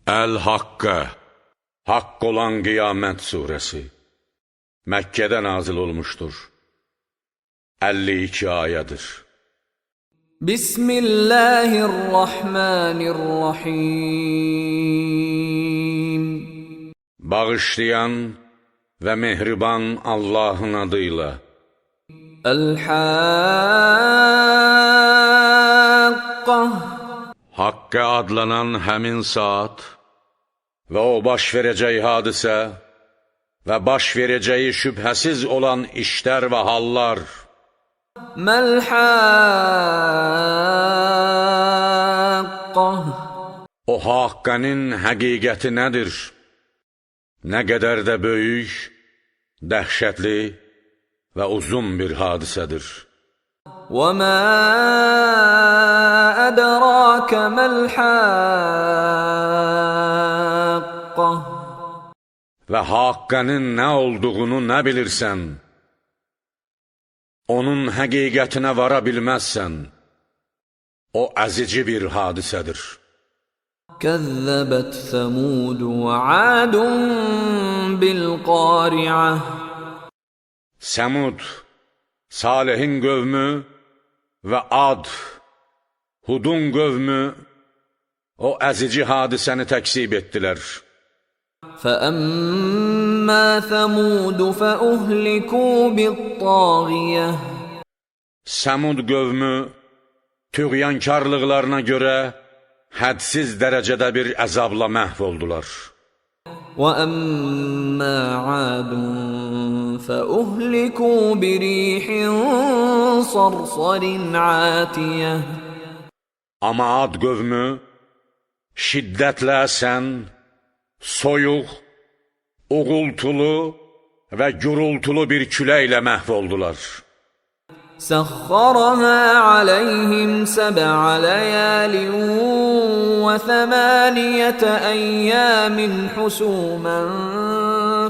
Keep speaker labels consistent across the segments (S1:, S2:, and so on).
S1: Əl-Haqqə, Haqq olan Qiyamət surəsi Məkkədə nazil olmuşdur. 52 ayədir. Bismillahirrahmanirrahim. Bağışlayan və mehriban Allahın adıyla. Əl-Haqqə, Haqqə adlanan həmin saat və o baş verəcək hadisə və baş verəcəyi şübhəsiz olan işlər və hallar. Məl-Haqqə, o haqqənin həqiqəti nədir? Nə qədər də böyük, dəhşətli və uzun bir hadisədir. Və mə ədrəkə məl-Haqqə, və haqqənin nə olduğunu nə bilirsən? Onun həqiqətinə vara bilməzsən. O əzici bir hadisədir. Kəzzəbət Səmud və Adun bil-Qari'ə, Səmud, Salihin qövmü və Ad, Hudun qövmü o əzici hadisəni təksib etdilər. فَأَمَّا ثَمُودُ فَأُهْلِكُوا بِالطَّاغِيَةِ, Səmud qövmü tüğyankarlıqlarına görə hədsiz dərəcədə bir əzabla məhv oldular. وَأَمَّا عَادٌ فَأُهْلِكُوا بِرِيحٍ صَرْصَرٍ عَاتِيَةٍ, Amma Ad qövmü şiddətlə əsən, soyuq, uğultulu və gürultulu bir küləklə məhv oldular. سَخَّرَهَا عَلَيْهِمْ سَبْعَ لَيَالٍ وَثَمَانِيَةَ أَيَّامٍ حُسُومًا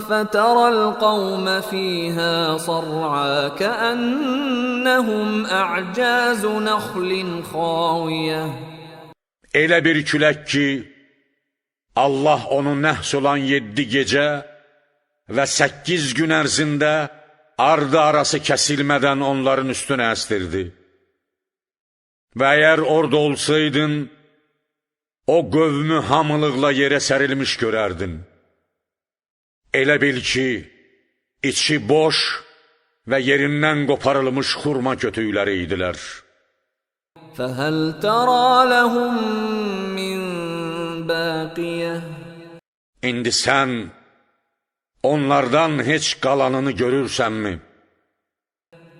S1: فَتَرَى الْقَوْمَ فِيهَا صَرْعَىٰ كَأَنَّهُمْ أَعْجَازُ نَخْلٍ خَاوِيَةٍ, Elə bir külək ki, Allah onu nəhs olan 7 gecə və 8 gün ərzində ardı arası kəsilmədən onların üstünə əstirdi. Və əgər orada olsaydın, o qövmü hamılıqla yerə sərilmiş görərdin. Elə bil ki, içi boş və yerindən qoparılmış xurma kötüyləri idilər. فَهَلْ تَرَى لَهُمْ مِنْ بَاقِيَةٍ, İndi sən onlardan heç qalanını görürsənmi?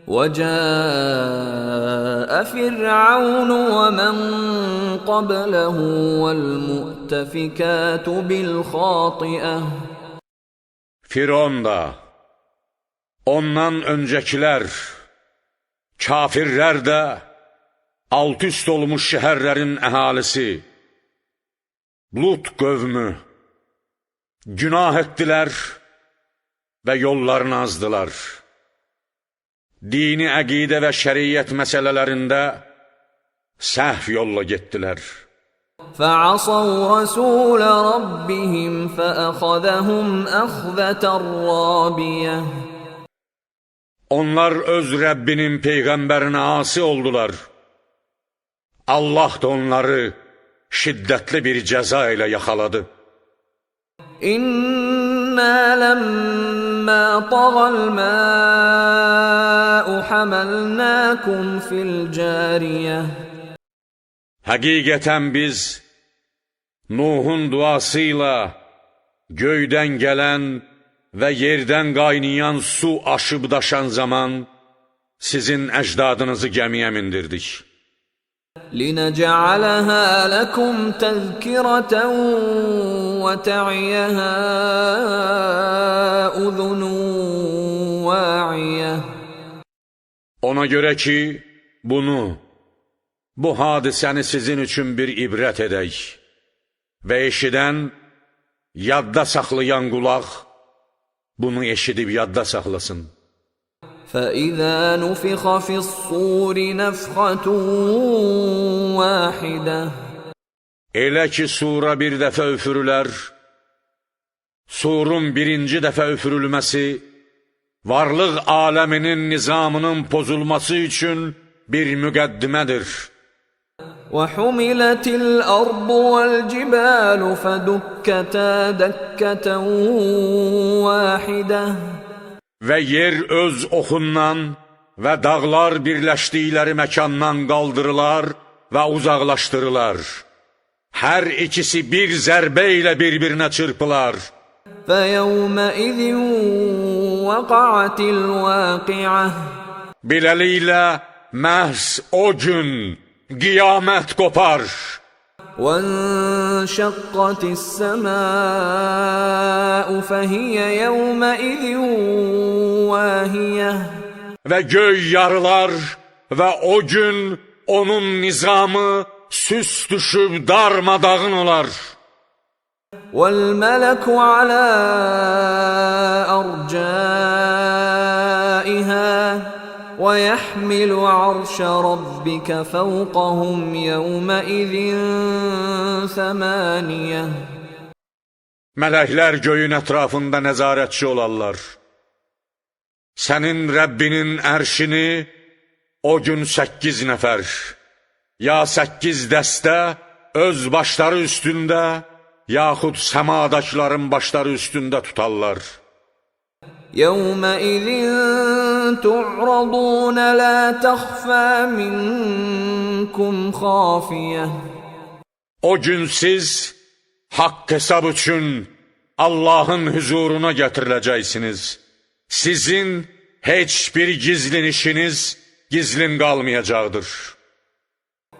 S1: وَجَاءَ فِرْعَوْنُ وَمَنْ قَبْلَهُ وَالْمُؤْتَفِكَاتُ بِالْخَاطِئَةِ, Firon da, ondan öncəkilər, kafirlər də, alt-üst olmuş şəhərlərin əhalisi, Lut qövmü, günah etdilər və yollarını azdılar. Dini əqidə və şəriyyət məsələlərində səhv yolla getdilər. فَعَصَوْا رَسُولَ رَبِّهِمْ فَأَخَذَهُمْ أَخْذَةً رَابِيَةً, Onlar öz Rəbbinin peyğəmbərinə asi oldular. Allah da onları şiddətli bir cəza ilə yaxaladı. İnnə ləmmə tağal mə'u həməlnəkum fil cəriyə, Həqiqətən biz Nuhun duası ilə göydən gələn və yerdən qaynayan su aşıb daşan zaman sizin əcdadınızı gəmiyə mindirdik. لِنَجْعَلَهَا لَكُمْ تَذْكِرَةً وَتَعِيَهَا أُذُنٌ وَاعِيَةٌ, Ona görə ki, bu hadisəni sizin üçün bir ibrət edək və eşidən, yadda saxlayan qulaq bunu eşidib yadda saxlasın. فَإِذَا نُفِخَ فِي الصُّورِ نَفْخَةٌ وَاحِدَةٌ, Elə ki, sura bir dəfə üfürülər, surun birinci dəfə üfürülməsi, varlıq aləminin nizamının pozulması üçün bir müqəddimədir.
S2: وَحُمِلَتِ الْأَرْضُ وَالْجِبَالُ فَدُكَّتَا دَكَّةً وَاحِدَةً
S1: Və yer öz oxundan və dağlar birləşdikləri məkandan qaldırılar və uzaqlaşdırılar. Hər ikisi bir zərbə ilə bir-birinə çırpılar.
S2: فَيَوْمَئِذٍ وَقَعَتِ الْوَاقِعَةُ
S1: Beləliklə, məhz o gün qiyamət qopar.
S2: وَانشَقَّتِ السَّمَاءُ فَهِيَ يَوْمَئِذٍ وَاهِيَةٌ
S1: Və göy yarılar və o gün onun nizamı süs düşüb darmadağın olar.
S2: وَالْمَلَكُ عَلَى أَرْجَائِهَا وَيَحْمِلُ عَرْشَ رَبِّكَ فَوْقَهُمْ يَوْمَئِذٍ ثَمَانِيَةٌ
S1: Mələklər göyün ətrafında nəzarətçi olarlar. Sənin Rəbbinin ərşini o gün 8 nəfər, ya 8 dəstə öz başları üstündə, yaxud səmadakıların başları üstündə tutarlar.
S2: يَوْمَئِذٍ تُعْرَضُونَ لَا تَخْفَى مِنكُمْ خَافِيَةٌ
S1: O gün siz haqq hesab üçün Allahın huzuruna gətiriləcəksiniz. Sizin heç bir gizlin işiniz gizlin qalmayacaqdır.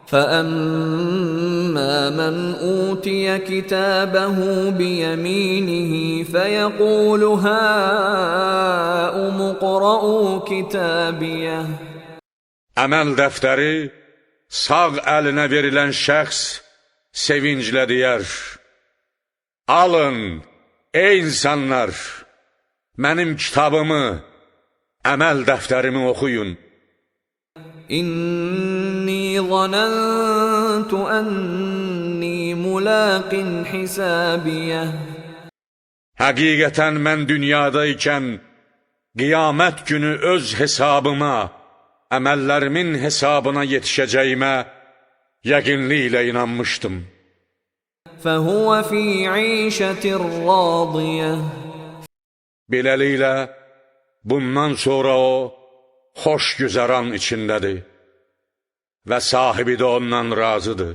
S2: فَأَمَّا مَنْ أُوتِيَ كِتَابَهُ بِيَمِينِهِ فَيَقُولُ هَاؤُمُ اقْرَءُوا كِتَابِيَهْ
S1: Əməl dəftəri sağ əlinə verilən şəxs sevinclə deyər: Alın, ey insanlar, mənim kitabımı, əməl dəftərimi oxuyun.
S2: إِنِّي ظَنَنْتُ أَنِّي مُلَاقٍ حِسَابِيَهْ
S1: Həqiqətən mən dünyadaykən qiyamət günü öz hesabıma, əməllərimin hesabına yetişəcəyimə yəqinliklə inanmışdım.
S2: فَهُوَ فِي عِيشَةٍ رَاضِيَةٍ
S1: Beləliklə, bundan sonra o, xoş güzəran içindədir və sahibi də ondan razıdır.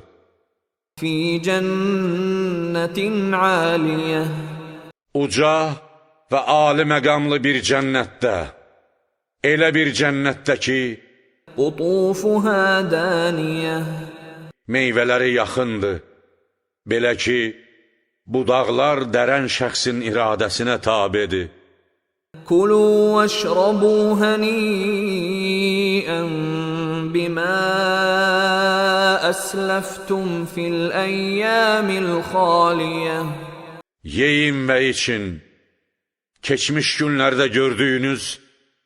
S2: فِي جَنَّةٍ عَالِيَةٍ
S1: Uca və ali məqamlı bir cənnətdə, elə bir cənnətdə ki,
S2: قُطُوفُهَا دَانِيَةٌ
S1: meyvələri yaxındır, belə ki, budaqlar dərən şəxsin iradəsinə tabedir.
S2: كُلُوا وَاشْرَبُوا هَنِيئًا بِمَا أَسْلَفْتُمْ فِي الْأَيَّامِ الْخَالِيَةِ
S1: Yeyin və için, keçmiş günlərdə gördüyünüz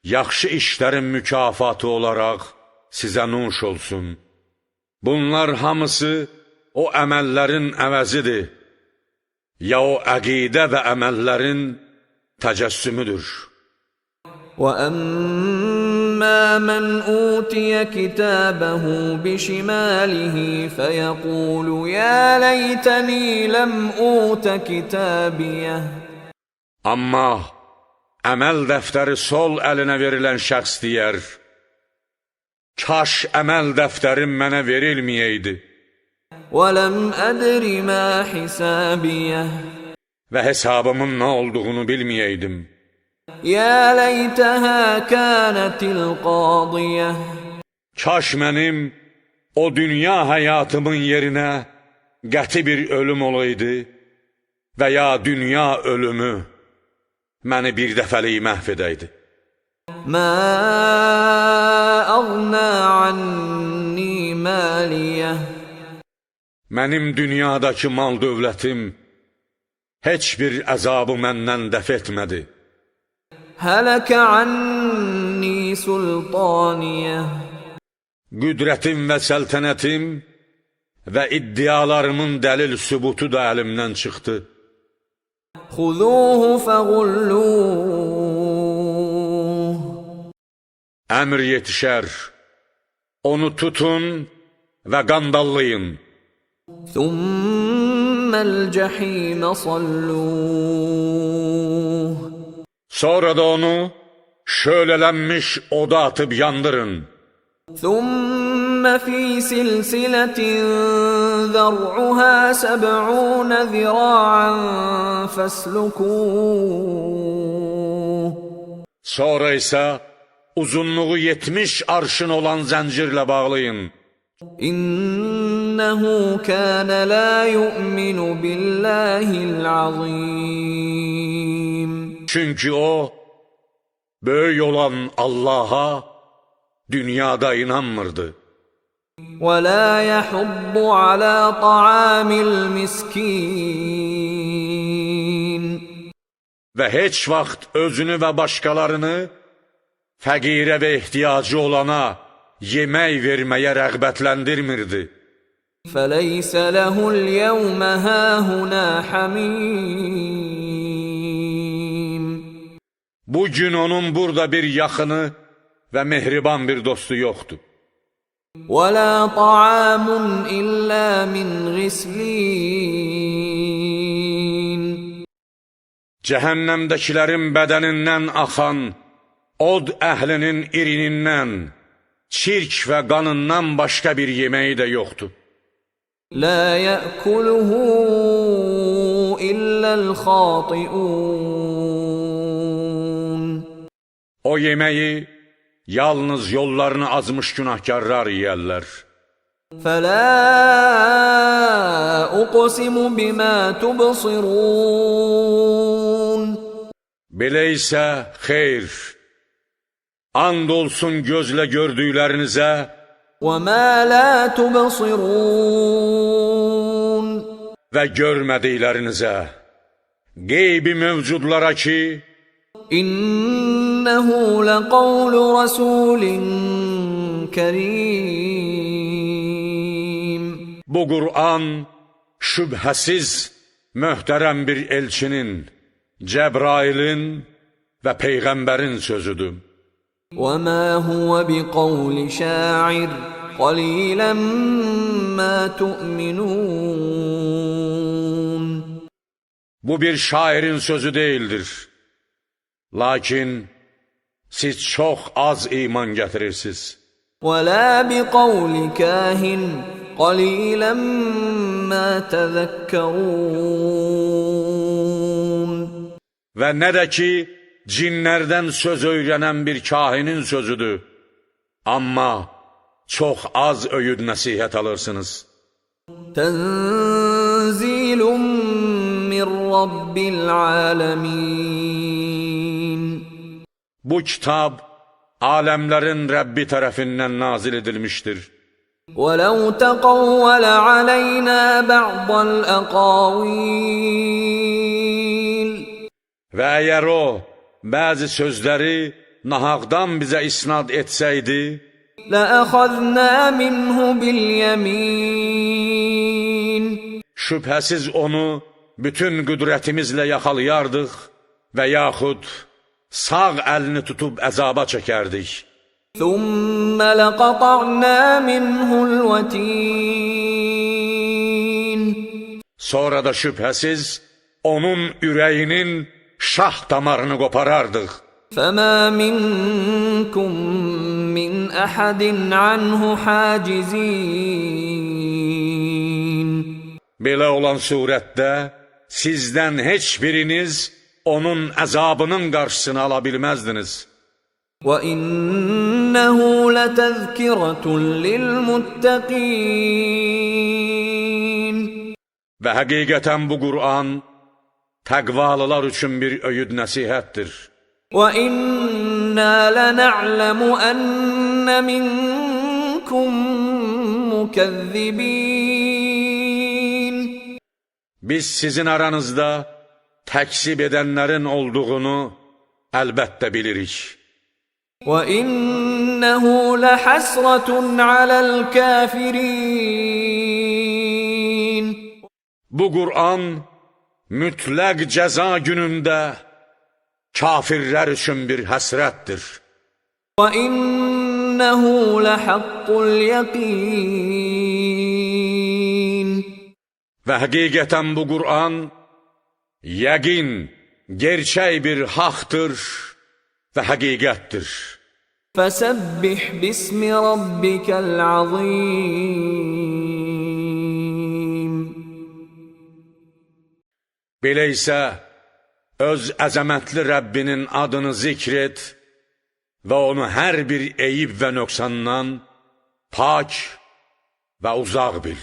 S1: yaxşı işlərin mükafatı olaraq sizə nuş olsun. Bunlar hamısı o əməllərin əvəzidir, ya o əqidə və əməllərin təcəssümüdür.
S2: وَأَمَّا مَنْ أُوتِيَ كِتَابَهُ بِشِمَالِهِ فَيَقُولُ يَا لَيْتَنِي لَمْ أُوتَ كِتَابِيَهْ
S1: Amma əməl dəftəri sol əlinə verilən şəxs deyər: Kaş əməl dəftərim mənə verilməyəydi.
S2: وَلَمْ أَدْرِ مَا حِسَابِيَهْ
S1: Və hesabımın nə olduğunu bilməyəydim.
S2: يَا لَيْتَهَا كَانَتِ الْقَاضِيَةِ
S1: Kaş mənim o dünya həyatımın yerinə qəti bir ölüm olaydı və ya dünya ölümü məni bir dəfəlik məhv edəydi.
S2: مَا أَغْنَى عَنِّي مَالِيَهْ
S1: Mənim dünyadakı mal dövlətim heç bir əzabı məndən dəf etmədi.
S2: هَلَكَ عَنِّي سُلْطَانِيَهْ
S1: Qüdrətim və səltənətim və iddialarımın dəlil sübutu da əlimdən çıxdı.
S2: خذوه فغلوه
S1: Əmr yetişər, onu tutun və qandallayın.
S2: ثم الجحيم صلوه
S1: Sonra da onu şölələnmiş oda atıb yandırın.
S2: ثم في سلسلة ذرعها 70 ذراعا فاسلكوه
S1: Sonra isə uzunluğu 70 arşın olan zəncirlə bağlayın.
S2: إنه كان لا يؤمن بالله العظيم
S1: Çünki o, böyük olan Allaha dünyada inanmırdı.
S2: ولا يحض على طعام المسكين
S1: Və heç vaxt özünü və başqalarını fəqirə və ehtiyacı olana yemək verməyə rəğbətləndirmirdi.
S2: فليس له اليوم هاهنا حميم
S1: Bu gün onun burada bir yaxını və mehriban bir dostu yoxdur.
S2: ولا طعام إلا من غسلين
S1: Cəhənnəmdəkilərin bədənindən axan od əhlinin irinindən, çirk və qanından başqa bir yeməyi də yoxdur.
S2: لا يأكله إلا الخاطئون
S1: O yeməyi yalnız yollarını azmış günahkarlar yeyərlər.
S2: فلا أقسم بما تبصرون
S1: Belə isə xeyr, and olsun gözlə gördüklərinizə
S2: وما لا تبصرون
S1: və görmədiklərinizə, qeybi mövcudlara ki,
S2: إنه لقول رسول كريم
S1: bu Qur'an şübhəsiz möhtərəm bir elçinin, Cəbrailin və Peyğəmbərin sözüdür.
S2: وما هو بقول شاعر قليلا ما تؤمنون
S1: Bu bir şairin sözü değildir. Lakin siz çox az iman gətirirsiniz.
S2: ولا بقول كاهن قليلا ما تذكرون
S1: Və nə də ki, cinlərdən söz öyrənən bir kahinin sözüdür. Amma çox az öyüd nəsihət alırsınız.
S2: تنزيل من رب العالمين
S1: Bu kitab, aləmlərin Rəbbi tərəfindən nazil edilmişdir.
S2: ولو تقول علينا بعض الأقاويل
S1: Və əgər o, bəzi sözləri nahaqdan bizə isnad etsəydi,
S2: لأخذنا منه باليمين
S1: şübhəsiz onu bütün qüdrətimizlə yaxalayardıq və yaxud sağ əlini tutub əzaba çəkərdik.
S2: ثم لقطعنا منه الوتين
S1: Sonra da şübhəsiz onun ürəyinin şah damarını qoparardıq.
S2: فما منكم من أحد عنه حاجزين
S1: Belə olan surətdə sizdən heç biriniz onun əzabının qarşısını ala bilməzdiniz.
S2: وإنه لتذكرة للمتقين
S1: Və həqiqətən bu Qur'an təqvalılar üçün bir öyüd nəsihətdir.
S2: وإنا لنعلم أن منكم مكذبين
S1: Biz sizin aranızda təksib edənlərin olduğunu əlbəttə bilirik.
S2: وإنه لحسرة على الكافرين
S1: Bu Qur'an mütləq cəza günündə kafirlər üçün bir həsrətdir.
S2: وَإِنَّهُ لَحَقُّ الْيَقِينِ
S1: Və həqiqətən bu Qur'an yəqin, gerçək bir haqdır və həqiqətdir.
S2: فَسَبِّحْ بِاسْمِ رَبِّكَ الْعَظِيمِ
S1: Belə isə öz əzəmətli Rəbbinin adını zikr et və onu hər bir eyib və nöqsandan pak və uzaq bil.